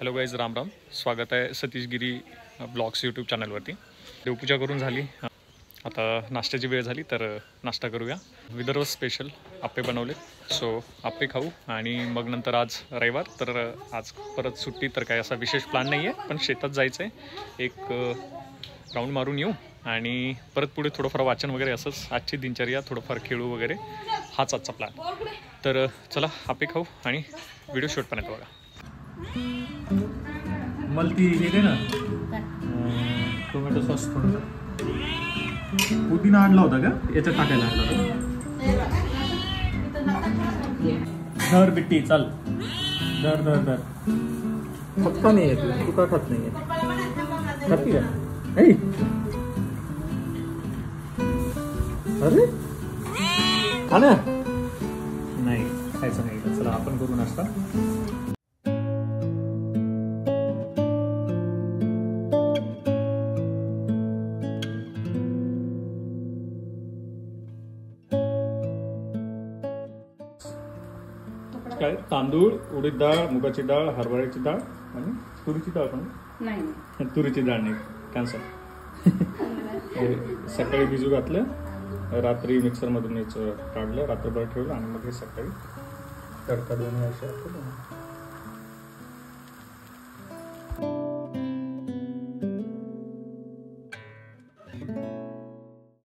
Hello guys, Ram Ram. स्वागत आहे सतीश गिरी blogs YouTube चॅनलवरती. देवपूजा करून झाली, आता नाश्त्याची वेळ झाली तर नाश्ता करूया. विदर्भ स्पेशल आप्पे बनवले, सो आप्पे खाऊ. आणि मग नंतर आज रविवार तर आज परत सुट्टी, तर काय असा विशेष प्लॅन नाही आहे, पण शेतात जायचं आहे. एक राऊंड मारून येऊ आणि परत पुढे थोडंफार वाचन वगैरे, असंच आजची दिनचर्या, थोडंफार खेळू वगैरे, हाच आजचा प्लॅन. तर चला आप्पे खाऊ आणि व्हिडिओ शूटपर्यंत बघा. मला ती हे दे ना, टोमॅटो सॉस थोडं. पुदिना आणला होता का याच्यात टाकायला? आणला धर बिट्टी, चाल धर धर धर. फक्त नाही आहे तू का खात नाही आहे? खाती का? अरे खा ना. नाही खायचं नाही. चला आपण करू नाश्ता. काय तांदूळ, उडीद डाळ, मुगाची डाळ, हरभऱ्याची डाळ आणि तुरीची डाळ. पण नाही, तुरीची डाळ नाही, कॅन्सल. सकाळी भिजू घातलं, रात्री मिक्सरमधून काढलं, रात्रभर ठेवलं आणि मग हे सकाळी तडका देऊन